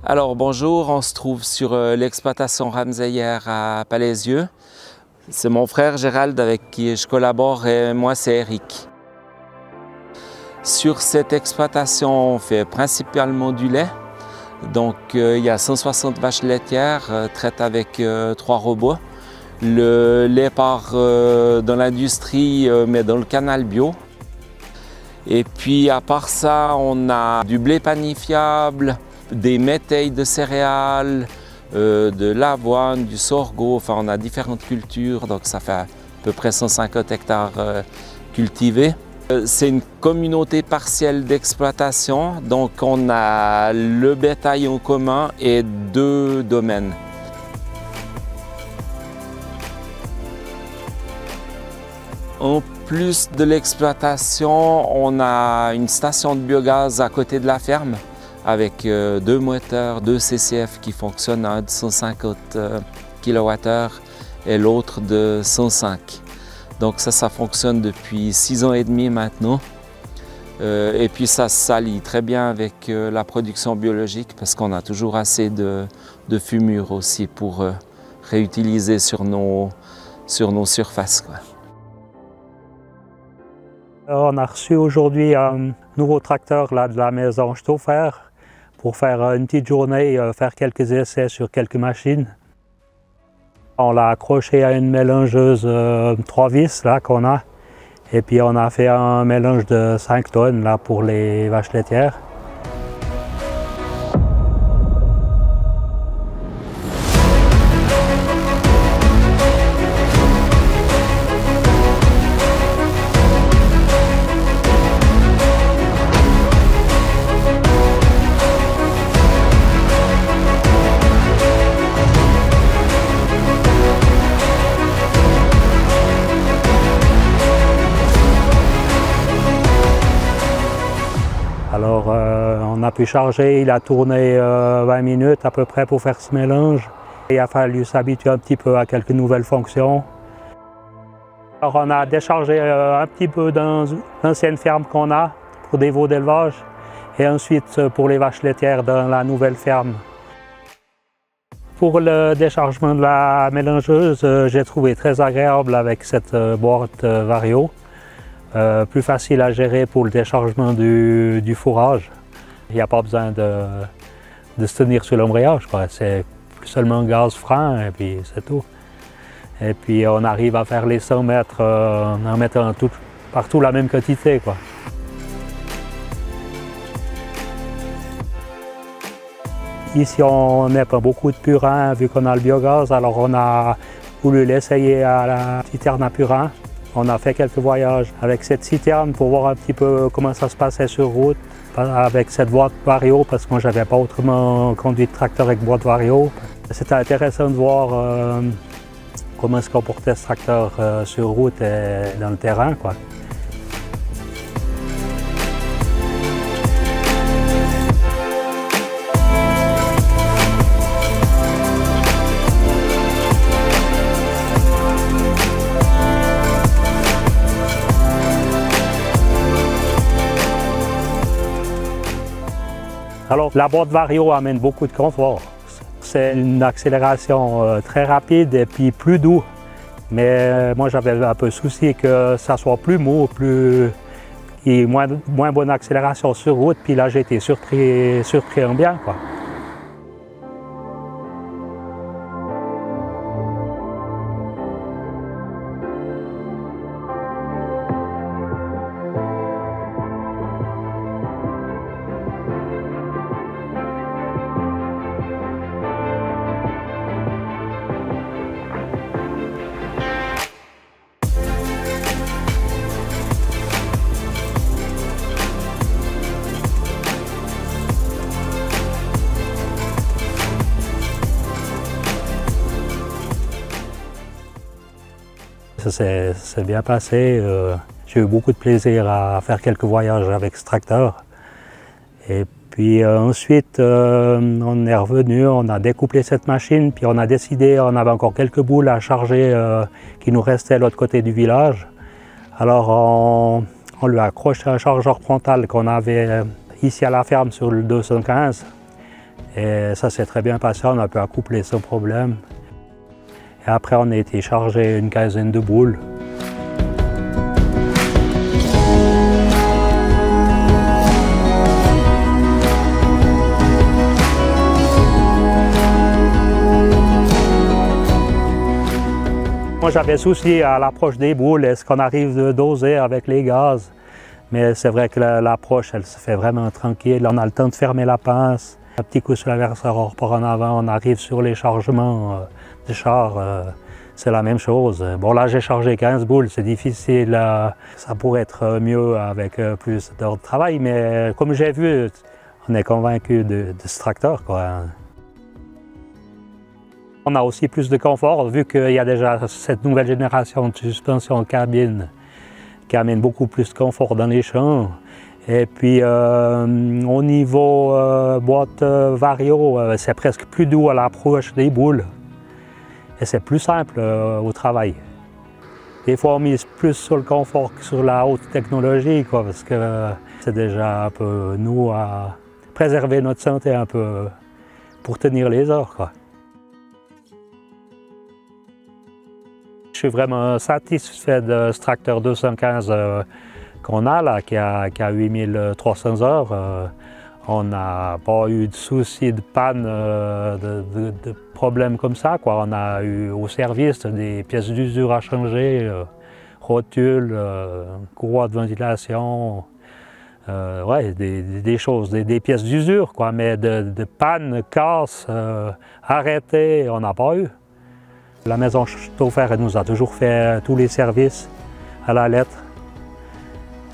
Alors bonjour, on se trouve sur l'exploitation Ramseyer à Palaisieux. C'est mon frère Gérald avec qui je collabore et moi c'est Eric. Sur cette exploitation, on fait principalement du lait. Donc il y a 160 vaches laitières traites avec 3 robots. Le lait part dans l'industrie mais dans le canal bio. Et puis à part ça, on a du blé panifiable, des métailles de céréales, de l'avoine, du sorgho, enfin on a différentes cultures, donc ça fait à peu près 150 hectares cultivés. C'est une communauté partielle d'exploitation, donc on a le bétail en commun et 2 domaines. En plus de l'exploitation, on a une station de biogaz à côté de la ferme avec 2 moteurs, 2 CCF qui fonctionnent, un de 150 kWh et l'autre de 105. Donc ça fonctionne depuis 6 ans et demi maintenant. Et puis ça s'allie très bien avec la production biologique parce qu'on a toujours assez de fumure aussi pour réutiliser sur nos surfaces, quoi. On a reçu aujourd'hui un nouveau tracteur là, de la maison Stauffer pour faire une petite journée, faire quelques essais sur quelques machines. On l'a accroché à une mélangeuse 3 vis là qu'on a, et puis on a fait un mélange de 5 tonnes là, pour les vaches laitières. Alors on a pu charger, il a tourné 20 minutes à peu près pour faire ce mélange. Il a fallu s'habituer un petit peu à quelques nouvelles fonctions. Alors on a déchargé un petit peu dans l'ancienne ferme qu'on a pour des veaux d'élevage et ensuite pour les vaches laitières dans la nouvelle ferme. Pour le déchargement de la mélangeuse, j'ai trouvé très agréable avec cette boîte Vario. Plus facile à gérer pour le déchargement du fourrage. Il n'y a pas besoin de se tenir sur l'embrayage, c'est seulement gaz franc et puis c'est tout. Et puis on arrive à faire les 100 mètres en mettant partout la même quantité, quoi. Ici on n'est pas beaucoup de purin vu qu'on a le biogaz, alors on a voulu l'essayer à la citerne à purin. On a fait quelques voyages avec cette citerne pour voir un petit peu comment ça se passait sur route avec cette boîte Vario parce que moi j'avais pas autrement conduit de tracteur avec boîte Vario. C'était intéressant de voir comment se comportait ce tracteur sur route et dans le terrain, quoi. Alors, la boîte Vario amène beaucoup de confort. C'est une accélération très rapide et puis plus doux. Mais moi, j'avais un peu souci que ça soit plus mou, et moins bonne accélération sur route. Puis là, j'ai été surpris en bien, quoi. Ça s'est bien passé. J'ai eu beaucoup de plaisir à faire quelques voyages avec ce tracteur. Et puis ensuite, on est revenu, on a découplé cette machine, puis on a décidé, on avait encore quelques boules à charger qui nous restaient de l'autre côté du village. Alors on lui a accroché un chargeur frontal qu'on avait ici à la ferme sur le 215. Et ça s'est très bien passé, on a pu accoupler sans problème. Et après, on a été chargé une quinzaine de boules. Moi, j'avais souci à l'approche des boules, est-ce qu'on arrive de doser avec les gaz? Mais c'est vrai que l'approche, elle se fait vraiment tranquille. On a le temps de fermer la pince. Un petit coup sur l'inverseur, on repart en avant, on arrive sur les chargements du char. C'est la même chose. Bon, là, j'ai chargé 15 boules, c'est difficile. Ça pourrait être mieux avec plus d'heures de travail, mais comme j'ai vu, on est convaincu de ce tracteur, quoi. On a aussi plus de confort, vu qu'il y a déjà cette nouvelle génération de suspension de cabine qui amène beaucoup plus de confort dans les champs. Et puis au niveau boîte vario, c'est presque plus doux à l'approche des boules. Et c'est plus simple au travail. Des fois on mise plus sur le confort que sur la haute technologie, quoi, parce que c'est déjà un peu nous à préserver notre santé un peu pour tenir les heures, quoi. Je suis vraiment satisfait de ce tracteur 215 qu'on a là, qui a 8300 heures. On n'a pas eu de soucis de panne, de problèmes comme ça, quoi. On a eu au service des pièces d'usure à changer, rotules, courroies de ventilation, ouais, des choses, des pièces d'usure, quoi. Mais de panne, casse, arrêtées, on n'a pas eu. La maison Stauffer nous a toujours fait tous les services à la lettre.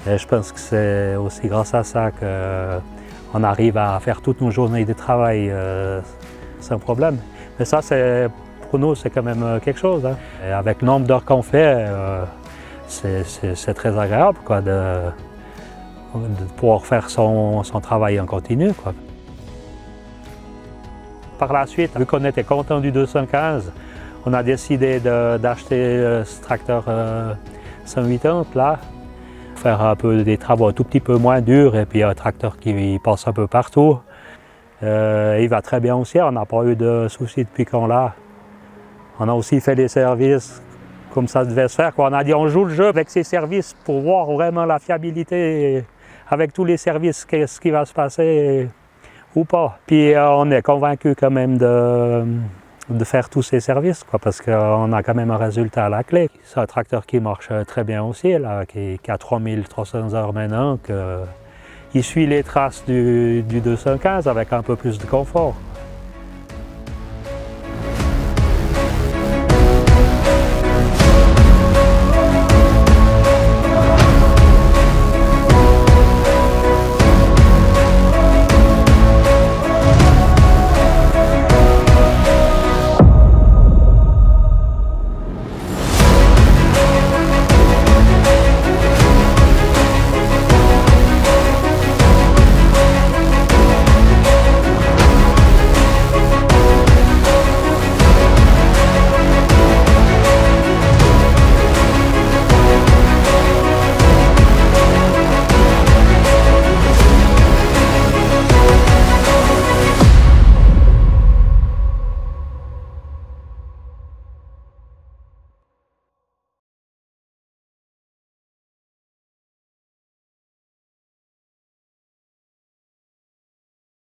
Et je pense que c'est aussi grâce à ça qu'on arrive à faire toutes nos journées de travail sans problème. Mais ça, pour nous, c'est quand même quelque chose, hein. Et avec le nombre d'heures qu'on fait, c'est très agréable, quoi, de pouvoir faire son travail en continu, quoi. Par la suite, vu qu'on était content du 215, on a décidé d'acheter ce tracteur 180 là, faire un peu des travaux un tout petit peu moins durs et puis un tracteur qui passe un peu partout. Il va très bien aussi, on n'a pas eu de soucis depuis qu'on l'a. On a aussi fait les services comme ça devait se faire, quoi. On a dit on joue le jeu avec ces services pour voir vraiment la fiabilité avec tous les services, qu'est-ce qui va se passer ou pas. Puis on est convaincu quand même de faire tous ces services, quoi, parce qu'on a quand même un résultat à la clé. C'est un tracteur qui marche très bien aussi, là, qui a 3300 heures maintenant, il suit les traces du 215 avec un peu plus de confort.